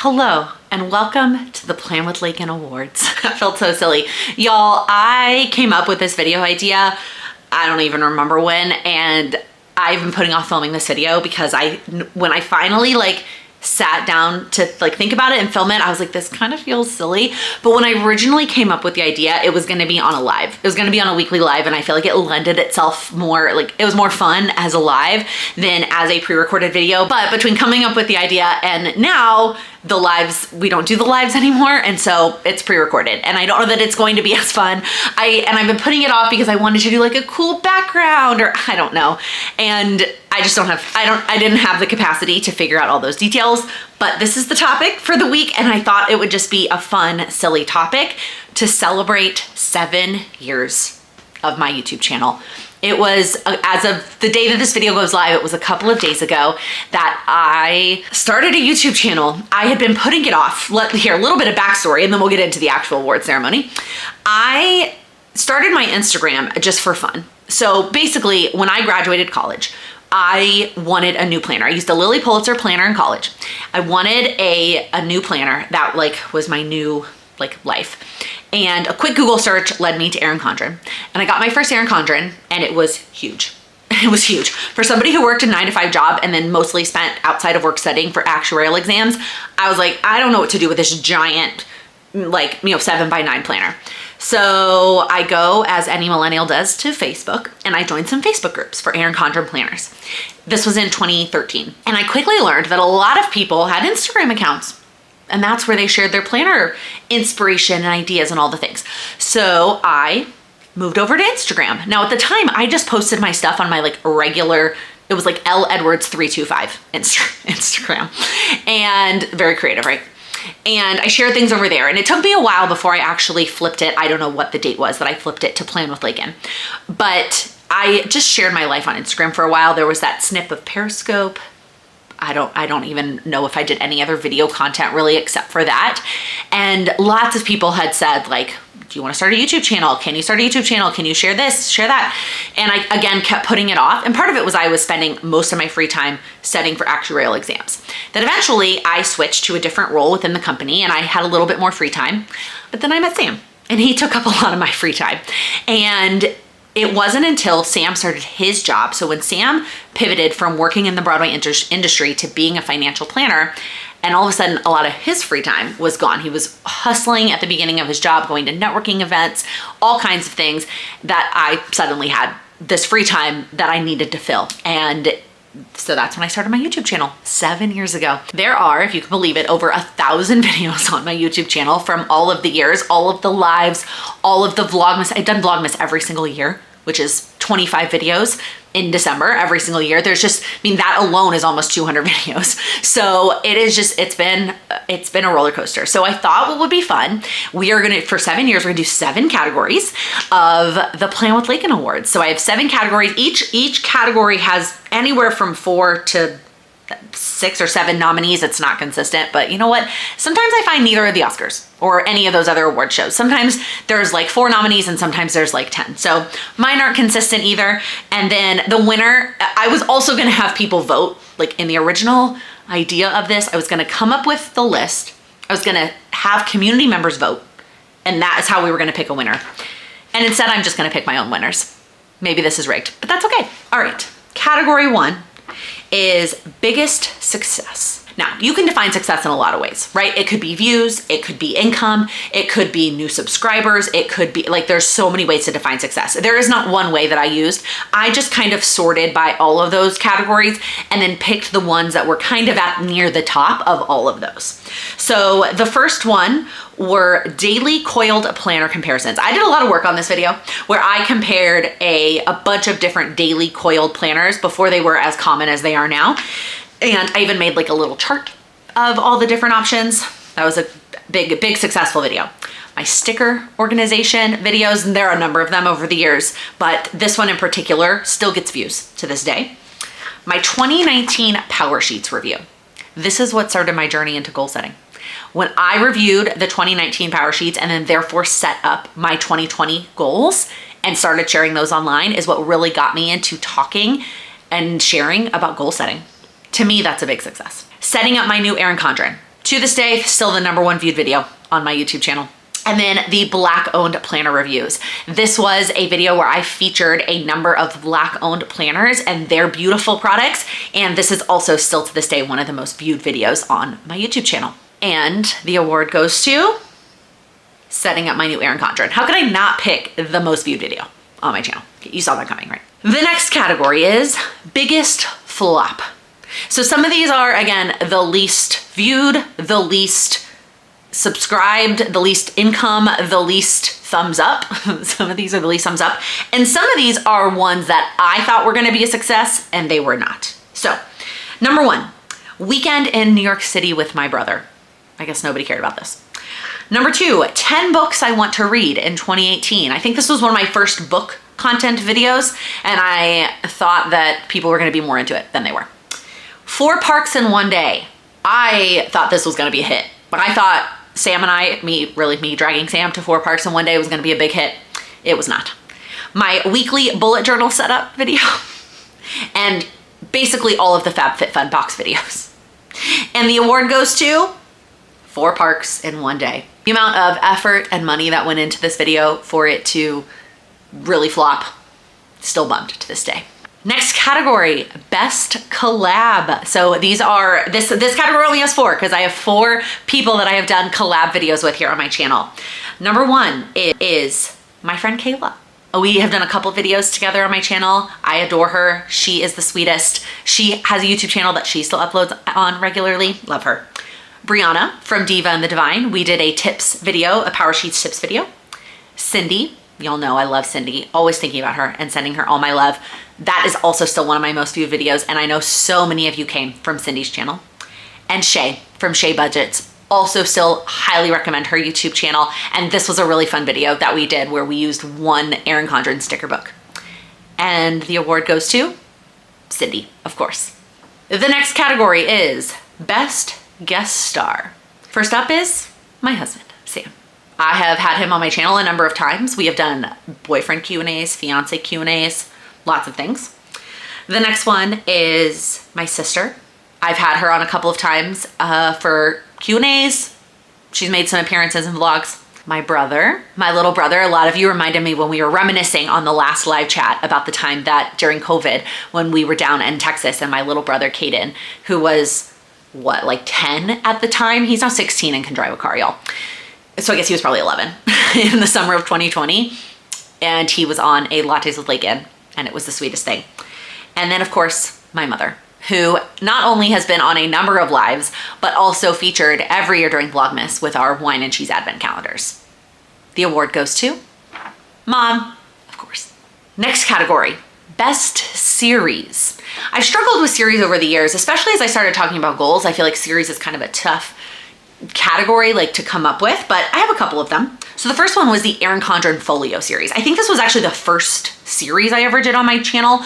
Hello and welcome to the Plan with Laken Awards. That felt so silly. Y'all, I came up with this video idea, I don't even remember when, and I've been putting off filming this video because when I finally sat down to think about it and film it, I was like, this kind of feels silly. But when I originally came up with the idea, it was gonna be on a live. It was gonna be on a weekly live, and I feel like it lended itself more, it was more fun as a live than as a pre-recorded video. But between coming up with the idea and now the lives, we don't do the lives anymore, and so it's pre-recorded, and I don't know that it's going to be as fun. I've been putting it off because I wanted to do a cool background, or I don't know, and I just I didn't have the capacity to figure out all those details. But this is the topic for the week, and I thought it would just be a fun, silly topic to celebrate 7 years of my YouTube channel. It was, as of the day that this video goes live, it was a couple of days ago that I started a YouTube channel. I had been putting it off. Here, a little bit of backstory, and then we'll get into the actual award ceremony. I started my Instagram just for fun. So basically, when I graduated college, I wanted a new planner. I used a Lilly Pulitzer planner in college. I wanted a new planner that was my new life. And a quick Google search led me to Erin Condren. And I got my first Erin Condren, and it was huge. It was huge. For somebody who worked a 9-to-5 job and then mostly spent outside of work studying for actuarial exams, I was like, I don't know what to do with this giant, 7x9 planner. So I go, as any millennial does, to Facebook, and I joined some Facebook groups for Erin Condren planners. This was in 2013. And I quickly learned that a lot of people had Instagram accounts, and that's where they shared their planner inspiration and ideas and all the things. So I moved over to Instagram. Now at the time, I just posted my stuff on my regular, it was L Edwards 325 Instagram, and very creative, right? And I shared things over there, and it took me a while before I actually flipped it. I don't know what the date was that I flipped it to Plan with Laken, but I just shared my life on Instagram for a while. There was that snip of Periscope. I don't even know if I did any other video content really except for that. And lots of people had said do you want to start a YouTube channel? Can you start a YouTube channel? Can you share this, share that? And I, again, kept putting it off. And part of it was I was spending most of my free time studying for actuarial exams. Then eventually I switched to a different role within the company, and I had a little bit more free time. But then I met Sam, and he took up a lot of my free time. And it wasn't until Sam started his job. So when Sam pivoted from working in the Broadway industry to being a financial planner, and all of a sudden a lot of his free time was gone. He was hustling at the beginning of his job, going to networking events, all kinds of things, that I suddenly had this free time that I needed to fill. And so that's when I started my YouTube channel 7 years ago. There are, if you can believe it, over 1,000 videos on my YouTube channel from all of the years, all of the lives, all of the Vlogmas. I've done Vlogmas every single year, which is 25 videos in December every single year. There's just, that alone is almost 200 videos. So it is just, it's been a roller coaster. So I thought what would be fun, we are gonna, for 7 years, we're gonna do 7 categories of the Plan with Laken Awards. So I have 7 categories. Each category has anywhere from 4 to 6 or 7 nominees. It's not consistent, but you know what? Sometimes I find neither of the Oscars or any of those other award shows. Sometimes there's 4 nominees and sometimes there's 10. So mine aren't consistent either. And then the winner, I was also gonna have people vote. In the original idea of this, I was gonna come up with the list. I was gonna have community members vote, and that is how we were gonna pick a winner. And instead, I'm just gonna pick my own winners. Maybe this is rigged, but that's okay. All right, category 1 is biggest success. Now, you can define success in a lot of ways, right? It could be views, it could be income, it could be new subscribers, it could be, there's so many ways to define success. There is not one way that I used. I just kind of sorted by all of those categories and then picked the ones that were kind of at near the top of all of those. So the first one were daily coiled planner comparisons. I did a lot of work on this video where I compared a bunch of different daily coiled planners before they were as common as they are now. And I even made a little chart of all the different options. That was a big successful video. My sticker organization videos, and there are a number of them over the years, but this one in particular still gets views to this day. My 2019 Power Sheets review. This is what started my journey into goal setting. When I reviewed the 2019 Power Sheets and then therefore set up my 2020 goals and started sharing those online is what really got me into talking and sharing about goal setting. To me, that's a big success. Setting up my new Erin Condren To this day, still the #1 viewed video on my YouTube channel. And then the Black-owned planner reviews. This was a video where I featured a number of Black-owned planners and their beautiful products. And this is also still to this day one of the most viewed videos on my YouTube channel. And the award goes to setting up my new Erin Condren. How could I not pick the most viewed video on my channel? You saw that coming, right? The next category is biggest flop. So some of these are, again, the least viewed, the least subscribed, the least income, the least thumbs up. Some of these are the least thumbs up. And some of these are ones that I thought were gonna be a success and they were not. So, #1, weekend in New York City with my brother. I guess nobody cared about this. #2, 10 books I want to read in 2018. I think this was one of my first book content videos and I thought that people were gonna be more into it than they were. 4 parks in one day. I thought this was gonna be a hit, but I thought Sam and I, me dragging Sam to 4 parks in one day was gonna be a big hit. It was not. My weekly bullet journal setup video and basically all of the FabFitFun box videos. And the award goes to 4 parks in one day. The amount of effort and money that went into this video for it to really flop, still bummed to this day. Next category, best collab. So these are, this category only has 4 because I have 4 people that I have done collab videos with here on my channel. #1 is my friend Kayla. We have done a couple videos together on my channel. I adore her. She is the sweetest. She has a YouTube channel that she still uploads on regularly. Love her. Brianna from Diva and the Divine. We did a tips video, a Power Sheets tips video. Cindy, y'all know I love Cindy. Always thinking about her and sending her all my love. That is also still one of my most viewed videos, and I know so many of you came from Cindy's channel. And Shay from Shay Budgets. Also still highly recommend her YouTube channel. And this was a really fun video that we did where we used one Erin Condren sticker book. And the award goes to Cindy, of course. The next category is best guest star. First up is my husband, Sam. I have had him on my channel a number of times. We have done boyfriend Q&As, fiance Q&As, lots of things. The next one is my sister. I've had her on a couple of times for Q&As. She's made some appearances in vlogs. My brother, my little brother, a lot of you reminded me when we were reminiscing on the last live chat about the time that during COVID, when we were down in Texas and my little brother, Caden, who was what, like 10 at the time? He's now 16 and can drive a car, y'all. So I guess he was probably 11 in the summer of 2020. And he was on a Lattes with Laken and it was the sweetest thing. And then of course, my mother, who not only has been on a number of lives, but also featured every year during Vlogmas with our wine and cheese advent calendars. The award goes to Mom, of course. Next category, best series. I've struggled with series over the years, especially as I started talking about goals. I feel like series is kind of a tough category like to come up with, but I have a couple of them. So the first one was the Erin Condren Folio series. I think this was actually the first series I ever did on my channel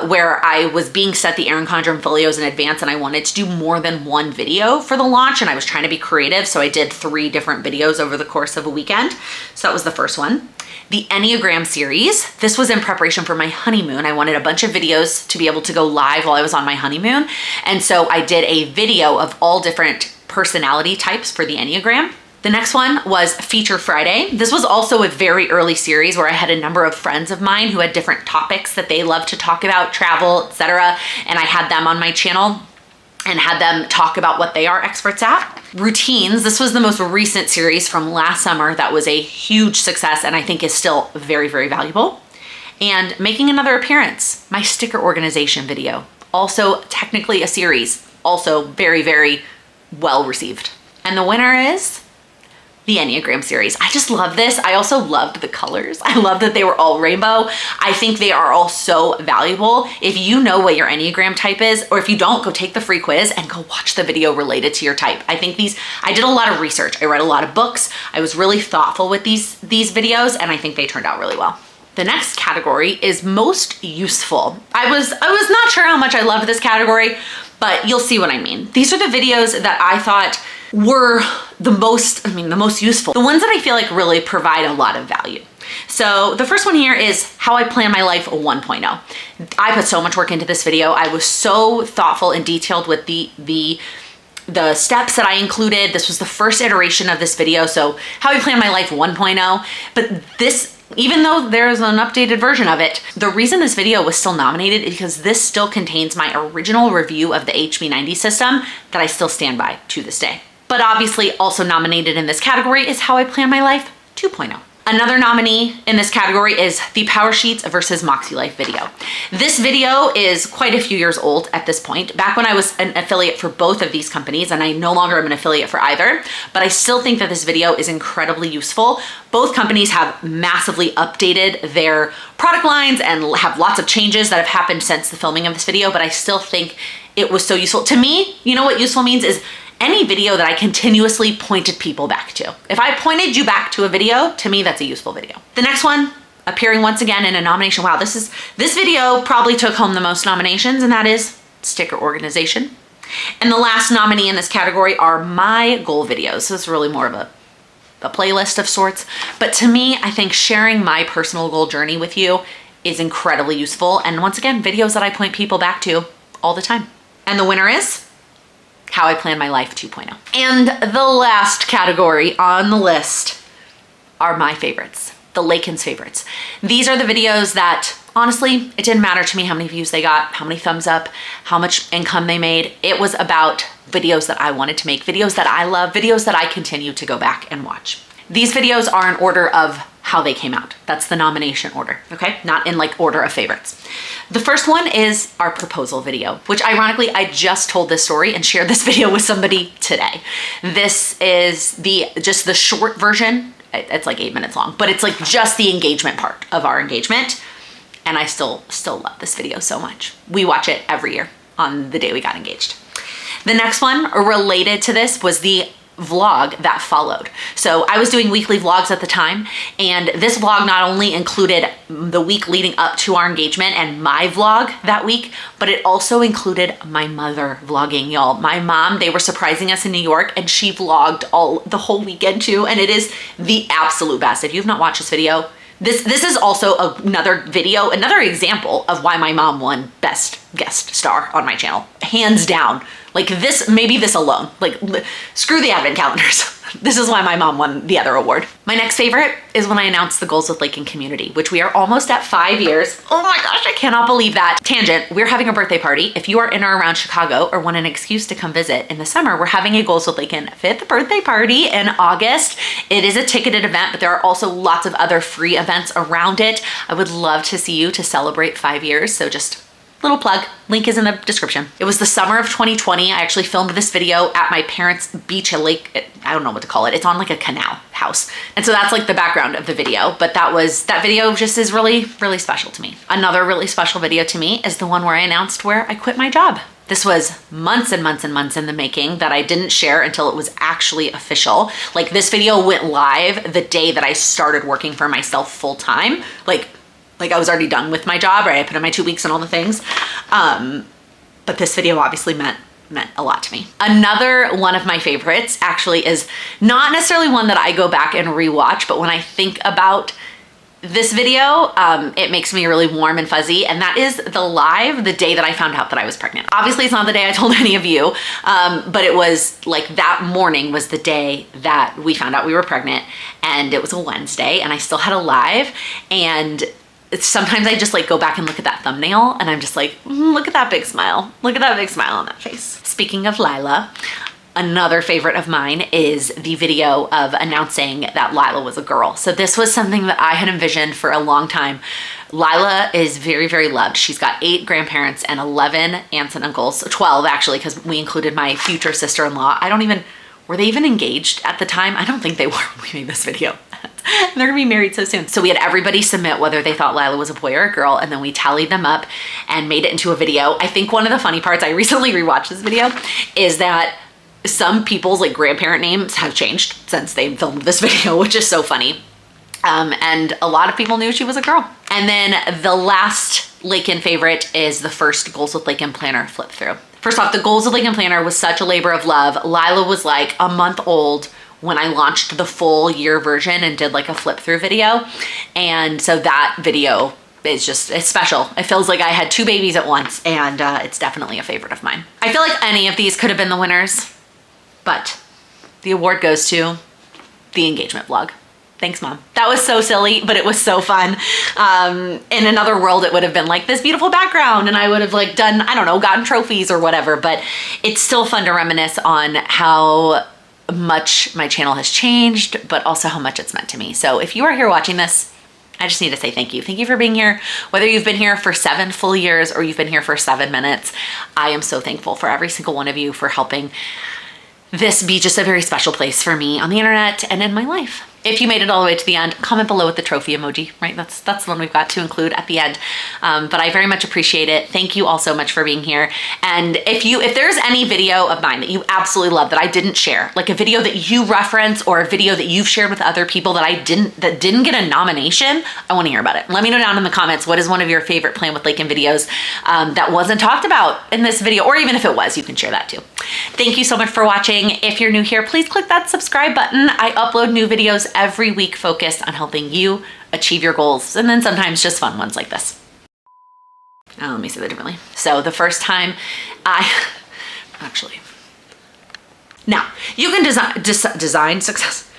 where I was being set the Erin Condren Folios in advance and I wanted to do more than one video for the launch and I was trying to be creative. So I did 3 different videos over the course of a weekend. So that was the first one. The Enneagram series. This was in preparation for my honeymoon. I wanted a bunch of videos to be able to go live while I was on my honeymoon. And so I did a video of all different personality types for the Enneagram. The next one was Feature Friday. This was also a very early series where I had a number of friends of mine who had different topics that they love to talk about, travel, etc. And I had them on my channel and had them talk about what they are experts at. Routines, this was the most recent series from last summer that was a huge success and I think is still very, very valuable. And making another appearance, my sticker organization video. Also technically a series, also very, very well received. And the winner is the Enneagram series. I just love this. I also loved the colors. I love that they were all rainbow. I think they are all so valuable. If you know what your Enneagram type is, or if you don't, go take the free quiz and go watch the video related to your type. I think I did a lot of research. I read a lot of books. I was really thoughtful with these videos and I think they turned out really well. The next category is most useful. I was not sure how much I loved this category, but you'll see what I mean. These are the videos that I thought were the most useful. The ones that I feel like really provide a lot of value. So the first one here is how I plan my life 1.0. I put so much work into this video. I was so thoughtful and detailed with the the steps that I included. This was the first iteration of this video, so how I plan my life 1.0. But this, even though there's an updated version of it, the reason this video was still nominated is because this still contains my original review of the HB90 system that I still stand by to this day. But obviously also nominated in this category is How I Plan My Life 2.0. Another nominee in this category is the Power Sheets versus Moxie Life video. This video is quite a few years old at this point, back when I was an affiliate for both of these companies, and I no longer am an affiliate for either, but I still think that this video is incredibly useful. Both companies have massively updated their product lines and have lots of changes that have happened since the filming of this video, but I still think it was so useful. To me, you know what useful means is any video that I continuously pointed people back to. If I pointed you back to a video, to me, that's a useful video. The next one, appearing once again in a nomination. Wow, this video probably took home the most nominations, and that is sticker organization. And the last nominee in this category are my goal videos. So it's really more of a playlist of sorts. But to me, I think sharing my personal goal journey with you is incredibly useful. And once again, videos that I point people back to all the time. And the winner is How I Plan My Life 2.0. And the last category on the list are my favorites, the Laken's favorites. These are the videos that, honestly, it didn't matter to me how many views they got, how many thumbs up, how much income they made. It was about videos that I wanted to make, videos that I love, videos that I continue to go back and watch. These videos are in order of how they came out. That's the nomination order, okay? Not in like order of favorites. The first one is our proposal video, which ironically, I just told this story and shared this video with somebody today. This is just the short version. It's like 8 minutes long, but it's like just the engagement part of our engagement. And I still love this video so much. We watch it every year on the day we got engaged. The next one related to this was the vlog that followed. So I was doing weekly vlogs at the time, and this vlog not only included the week leading up to our engagement and my vlog that week, but it also included my mother vlogging, y'all. My mom, they were surprising us in New York, and she vlogged the whole weekend too, and it is the absolute best. If you've not watched this video, this is also another example of why my mom won Best Guest Star on my channel, hands down. Like this, maybe this alone, like screw the advent calendars. This is why my mom won the other award. My next favorite is when I announced the Goals with Laken community, which we are almost at 5 years. Oh my gosh, I cannot believe that. Tangent, we're having a birthday party. If you are in or around Chicago or want an excuse to come visit in the summer, we're having a Goals with Laken 5th birthday party in August. It is a ticketed event, but there are also lots of other free events around it. I would love to see you to celebrate 5 years, so just little plug, link is in the description. It was the summer of 2020. I actually filmed this video at my parents' beach, a lake, I don't know what to call it. It's on like a canal house. And so that's like the background of the video, but that video just is really, really special to me. Another really special video to me is the one where I announced where I quit my job. This was months and months and months in the making that I didn't share until it was actually official. Like this video went live the day that I started working for myself full time. Like I was already done with my job, right? I put in my 2 weeks and all the things. But this video obviously meant a lot to me. Another one of my favorites actually is not necessarily one that I go back and rewatch, but when I think about this video, it makes me really warm and fuzzy, and that is the day that I found out that I was pregnant. Obviously, it's not the day I told any of you, but it was like that morning was the day that we found out we were pregnant, and it was a Wednesday, and I still had a live, and sometimes I just like go back and look at that thumbnail and I'm just like, look at that big smile. Look at that big smile on that face. Speaking of Lila, another favorite of mine is the video of announcing that Lila was a girl. So this was something that I had envisioned for a long time. Lila is very, very loved. She's got 8 grandparents and 11 aunts and uncles, 12 actually, because we included my future sister-in-law. Were they even engaged at the time? I don't think they were when we made this video. They're gonna be married so soon. So we had everybody submit whether they thought Lila was a boy or a girl, and then we tallied them up and made it into a video. I think one of the funny parts, I recently rewatched this video, is that some people's like grandparent names have changed since they filmed this video, which is so funny. And a lot of people knew she was a girl. And then the last Laken favorite is the first Goals with Laken planner flip through. First off, the Goals with Laken planner was such a labor of love. Lila was like a month old when I launched the full year version and did like a flip through video. And so that video is it's special. It feels like I had 2 babies at once, and it's definitely a favorite of mine. I feel like any of these could have been the winners. But the award goes to the engagement vlog. Thanks, Mom. That was so silly, but it was so fun. In another world, it would have been like this beautiful background and I would have like done, I don't know, gotten trophies or whatever, but it's still fun to reminisce on how much my channel has changed, but also how much it's meant to me. So if you are here watching this, I just need to say thank you. Thank you for being here. Whether you've been here for 7 full years or you've been here for 7 minutes, I am so thankful for every single one of you for helping this be just a very special place for me on the internet and in my life. If you made it all the way to the end, comment below with the trophy emoji, right? That's the one we've got to include at the end. But I very much appreciate it. Thank you all so much for being here. And if there's any video of mine that you absolutely love that I didn't share, like a video that you reference or a video that you've shared with other people that didn't get a nomination, I want to hear about it. Let me know down in the comments, what is one of your favorite Plan with Laken videos that wasn't talked about in this video, or even if it was, you can share that too. Thank you so much for watching. If you're new here, please click that subscribe button. I upload new videos every week focused on helping you achieve your goals, and then sometimes just fun ones like this. Oh, let me say that differently. So the first time now you can design success.